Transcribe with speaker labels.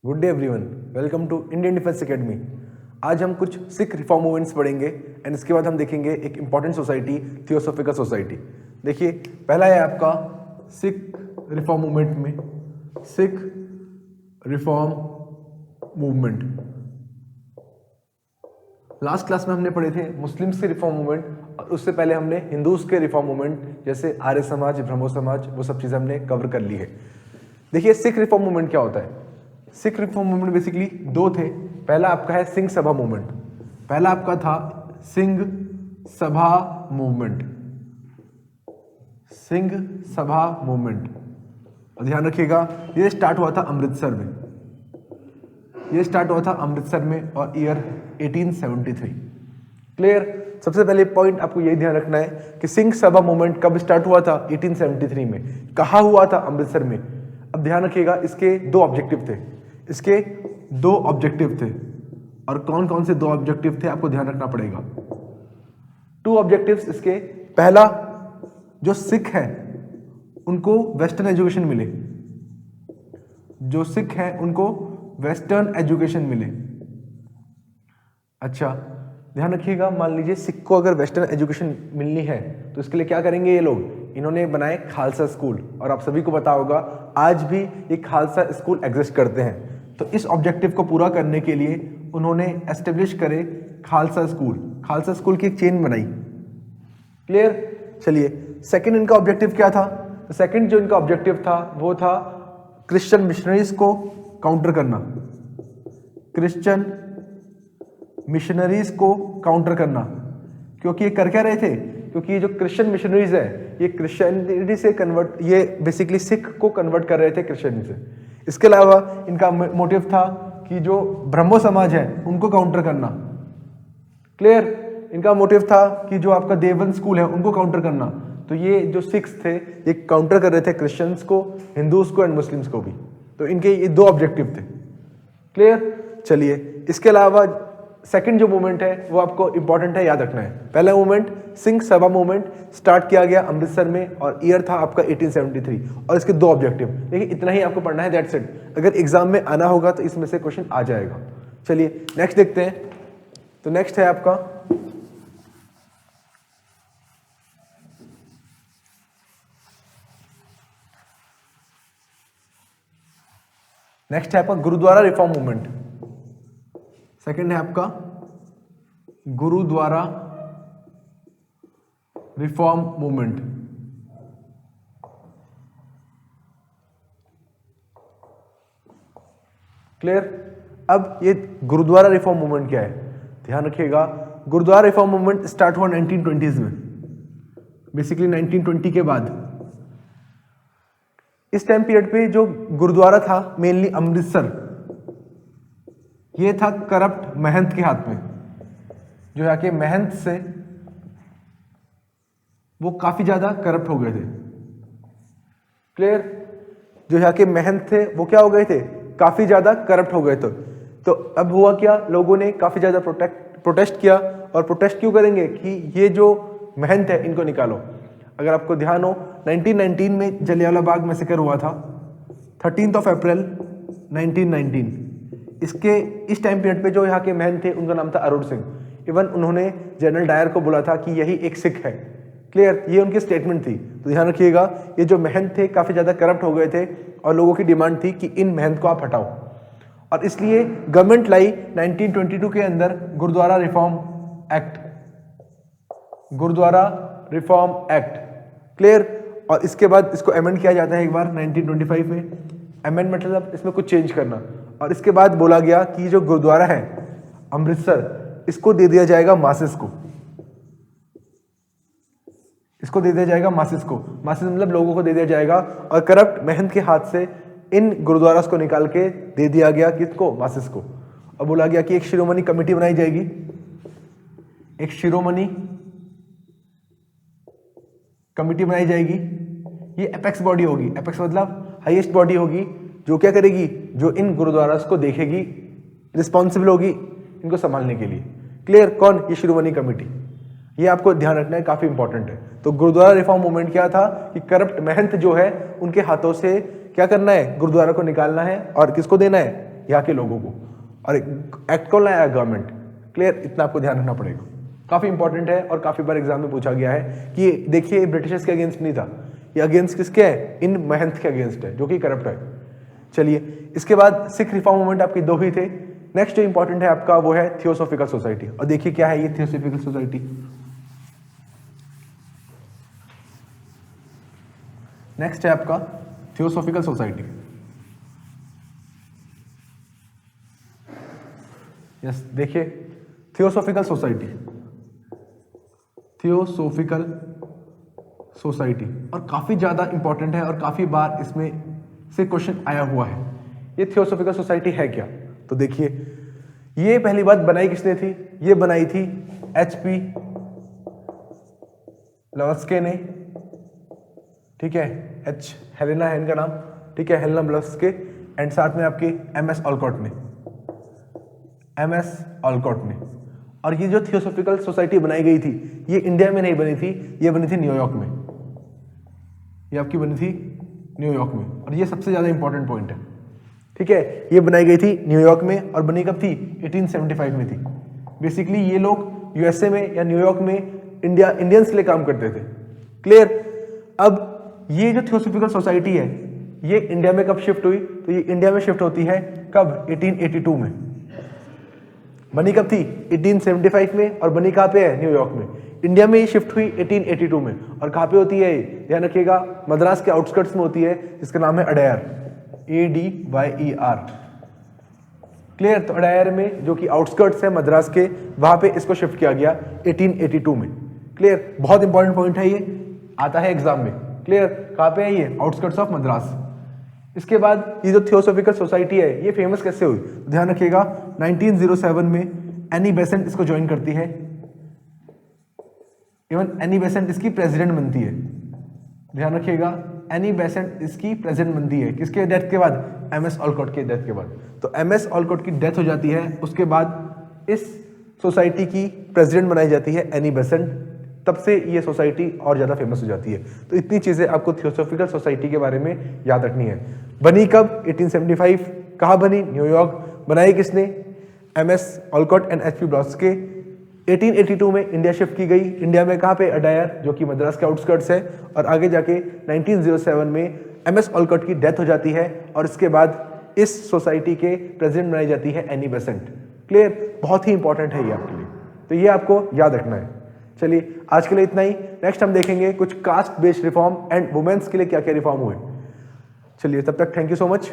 Speaker 1: Good day everyone, welcome to Indian defence academy. आज हम कुछ सिख रिफॉर्म मूवमेंट्स पढ़ेंगे एंड इसके बाद हम देखेंगे एक इंपॉर्टेंट सोसाइटी, थियोसॉफिकल सोसाइटी। देखिए, पहला है आपका सिख रिफॉर्म मूवमेंट में Sikh reform movement. Last class में हमने पढ़े थे मुस्लिम्स के रिफॉर्म मूवमेंट और उससे पहले हमने हिंदूज के रिफॉर्म मूवमेंट जैसे आर्य समाज, ब्रह्मो समाज, वो सब चीज़ें हमने कवर कर ली है। देखिए, सिख रिफॉर्म मूवमेंट क्या होता है। सिख रिफॉर्म मूवमेंट बेसिकली दो थे। पहला आपका है सिंह सभा मूवमेंट। पहला आपका था सिंह सभा मूवमेंट, सिंह सभा मूवमेंट। और ध्यान रखिएगा, ये स्टार्ट हुआ था अमृतसर में। ये स्टार्ट हुआ था अमृतसर में और ईयर 1873। क्लियर। सबसे पहले पॉइंट आपको यही ध्यान रखना है कि सिंह सभा मूवमेंट कब स्टार्ट हुआ था? 1873 में। कहाँ हुआ था? अमृतसर में। अब ध्यान रखिएगा, इसके दो ऑब्जेक्टिव थे। इसके दो ऑब्जेक्टिव थे। और कौन कौन से दो ऑब्जेक्टिव थे आपको ध्यान रखना पड़ेगा। टू ऑब्जेक्टिव्स इसके। पहला, जो सिख है उनको वेस्टर्न एजुकेशन मिले। जो सिख है उनको वेस्टर्न एजुकेशन मिले। अच्छा, ध्यान रखिएगा, मान लीजिए सिख को अगर वेस्टर्न एजुकेशन मिलनी है तो इसके लिए क्या करेंगे ये लोग? इन्होंने बनाए खालसा स्कूल। और आप सभी को पता होगा आज भी ये खालसा स्कूल एग्जिस्ट करते हैं। तो इस ऑब्जेक्टिव को पूरा करने के लिए उन्होंने एस्टेब्लिश करे खालसा स्कूल। खालसा स्कूल की एक चेन बनाई। क्लियर। चलिए, सेकंड इनका ऑब्जेक्टिव क्या था? तो सेकंड जो इनका ऑब्जेक्टिव था वो था क्रिश्चियन मिशनरीज को काउंटर करना। क्रिश्चियन मिशनरीज को काउंटर करना। क्योंकि ये कर क्या रहे थे? क्योंकि ये जो क्रिश्चियन मिशनरीज है ये क्रिश्चियनिटी से कन्वर्ट, ये बेसिकली सिख को कन्वर्ट कर रहे थे क्रिश्चियन से। इसके अलावा इनका मोटिव था कि जो ब्रह्मो समाज है उनको काउंटर करना। क्लियर। इनका मोटिव था कि जो आपका देवबंद स्कूल है उनको काउंटर करना। तो ये जो सिख्स थे ये काउंटर कर रहे थे क्रिश्चियंस को, हिंदूज को एंड मुस्लिम्स को भी। तो इनके ये दो ऑब्जेक्टिव थे। क्लियर। चलिए, इसके अलावा सेकंड जो मूवमेंट है वो आपको इंपॉर्टेंट है, याद रखना है। पहला movement Singh Sabha movement start किया गया अमृतसर में और ईयर था आपका 1873। और इसके दो ऑब्जेक्टिव। देखिए, इतना ही आपको पढ़ना है, दैट्स इट। अगर एग्जाम में आना होगा तो इसमें से क्वेश्चन आ जाएगा। चलिए नेक्स्ट देखते हैं। तो नेक्स्ट है आपका गुरुद्वारा रिफॉर्म मूवमेंट। सेकंड है आपका गुरुद्वारा रिफॉर्म मूवमेंट। क्लियर। अब ये गुरुद्वारा रिफॉर्म मूवमेंट क्या है? ध्यान रखिएगा, गुरुद्वारा रिफॉर्म मूवमेंट स्टार्ट हुआ 1920s में, बेसिकली 1920 के बाद। इस टाइम पीरियड पे जो गुरुद्वारा था मेनली अमृतसर, ये था करप्ट महंत के हाथ में। जो यहाँ के महंत से वो काफी ज्यादा करप्ट हो गए थे। क्लियर। जो यहाँ के महंत थे वो क्या हो गए थे? काफी ज्यादा करप्ट हो गए थे। तो अब हुआ क्या, लोगों ने काफी ज्यादा प्रोटेस्ट किया। और प्रोटेस्ट क्यों करेंगे कि ये जो महंत है इनको निकालो। अगर आपको ध्यान हो, 1919 में जलियांवाला बाग मैसेकर हुआ था, 13 अप्रैल 1919। इसके इस टाइम पीरियड पे जो यहाँ के महंत थे उनका नाम था अरुण सिंह। इवन उन्होंने जनरल डायर को बोला था कि यही एक सिख है। क्लियर। ये उनकी स्टेटमेंट थी। तो ध्यान रखिएगा, ये जो महंत थे काफी ज्यादा करप्ट हो गए थे और लोगों की डिमांड थी कि इन महंत को आप हटाओ। और इसलिए गवर्नमेंट लाई 1922 के अंदर Gurdwara reform act. Gurdwara reform act. Clear. और इसके बाद इसको अमेंड किया जाता है एक बार 1925 में। अमेंड मतलब इसमें कुछ चेंज करना। और इसके बाद बोला गया कि जो गुरुद्वारा है अमृतसर, इसको दे दिया जाएगा मासेस को। इसको दे दिया जाएगा मासेस को। मासेस मतलब लोगों को दे दिया जाएगा। और करप्ट महंत के हाथ से इन गुरुद्वारा को निकाल के दे दिया गया किसको? मासेस को। और बोला गया कि एक शिरोमणि कमेटी बनाई जाएगी। एक शिरोमणि कमेटी बनाई जाएगी। ये एपेक्स बॉडी होगी। एपेक्स मतलब हाईएस्ट बॉडी होगी, जो क्या करेगी? जो इन गुरुद्वारा को देखेगी, रिस्पॉन्सिबल होगी इनको संभालने के लिए। क्लियर। कौन? ये शिरोमणि कमेटी। ये आपको ध्यान रखना है, काफी इंपॉर्टेंट है। तो गुरुद्वारा रिफॉर्म मूवमेंट क्या था कि करप्ट महंत जो है उनके हाथों से क्या करना है? गुरुद्वारा को निकालना है। और किसको देना है? यहाँ के लोगों को, और एक्ट कौन लाया? गवर्नमेंट। क्लियर? इतना आपको ध्यान रखना पड़ेगा, काफी इंपॉर्टेंट है और काफी बार एग्जाम में पूछा गया है कि देखिए ब्रिटिशर्स के अगेंस्ट नहीं था, ये अगेंस्ट किसके है? इन महंत के अगेंस्ट है जो कि करप्ट है। चलिए, इसके बाद सिख रिफॉर्म मूवमेंट आपके दो ही थे। नेक्स्ट जो इंपॉर्टेंट है आपका वो है थियोसॉफिकल सोसाइटी, और देखिए क्या है ये थियोसॉफिकल सोसाइटी। नेक्स्ट है आपका थियोसॉफिकल सोसाइटी। यस, देखिए थियोसॉफिकल सोसाइटी, थियोसॉफिकल सोसाइटी, और काफी ज्यादा इंपॉर्टेंट है और काफी बार इसमें से क्वेश्चन आया हुआ है। ये थियोसॉफिकल सोसाइटी है क्या? तो देखिए, ये पहली बात बनाई किसने थी? ये बनाई थी HP ब्लवत्स्की ने, ठीक है, हेलेना है इनका नाम, ठीक है, हेलेना ब्लवत्स्की, एंड साथ में आपकी MS ऑलकॉट ने, MS ऑलकॉट ने। और ये जो थियोसॉफिकल सोसाइटी बनाई गई थी ये इंडिया में नहीं बनी थी, ये बनी थी न्यूयॉर्क में, ये आपकी बनी थी न्यूयॉर्क में, और ये सबसे ज्यादा इंपॉर्टेंट पॉइंट है, ठीक है। ये बनाई गई थी न्यूयॉर्क में, और बनी कब थी? 1875 में थी। बेसिकली ये लोग USA में या न्यूयॉर्क में इंडियंस के लिए काम करते थे। क्लियर? अब ये जो थियोसॉफिकल सोसाइटी है ये इंडिया में कब शिफ्ट हुई? तो ये इंडिया में शिफ्ट होती है कब? 1882 में। बनी कब थी? 1875 में, और बनी कहाँ पे है? न्यूयॉर्क में। इंडिया में ये शिफ्ट हुई 1882 में, और कहाँ पे होती है? ध्यान रखिएगा, मद्रास के आउटस्कर्ट्स में होती है, जिसका नाम है अडायर, ADYER। क्लियर? तो अडायर में जो कि आउटस्कर्ट्स है मद्रास के, वहां पे इसको शिफ्ट किया गया 1882 में। क्लियर? बहुत इंपॉर्टेंट पॉइंट है, ये आता है एग्जाम में। क्लियर? कहाँ पे है ये? Outskirts of Madras. इसके बाद ये जो थियोसॉफिकल सोसाइटी है ये फेमस कैसे हुई? ध्यान रखिएगा, 1907 में एनी बेसेंट इसको ज्वाइन करती है। इवन एनी बेसेंट इसकी प्रेसिडेंट बनती है। ध्यान रखिएगा, एनी बेसेंट इसकी प्रेसिडेंट बनती है किसके डेथ के बाद? MS ऑलकॉट के डेथ के बाद। तो MS ऑलकॉट की डेथ हो जाती है, उसके बाद इस सोसाइटी की प्रेसिडेंट बनाई जाती है एनी बेसेंट। तब से ये सोसाइटी और ज्यादा फेमस हो जाती है। तो इतनी चीजें आपको थियोसॉफिकल सोसाइटी के बारे में याद रखनी है। बनी कब? 1875। कहाँ बनी? न्यूयॉर्क। बनाई किसने? MS Olcott and HP ब्लवत्स्की। 1882 में इंडिया शिफ्ट की गई। इंडिया में कहाँ पे? अडायर, जो कि मद्रास के आउटस्कर्ट्स है, और आगे जाके 1907 में MS ऑलकॉट की डेथ हो जाती है, और इसके बाद इस सोसाइटी के प्रेसिडेंट बनाई जाती है एनी बेसेंट। क्लियर? बहुत ही इंपॉर्टेंट है ये आपके लिए, तो ये आपको याद रखना है। चलिए, आज के लिए इतना ही। नेक्स्ट हम देखेंगे कुछ caste based reform and women's के लिए क्या क्या रिफॉर्म हुए। चलिए, तब तक थैंक यू सो मच।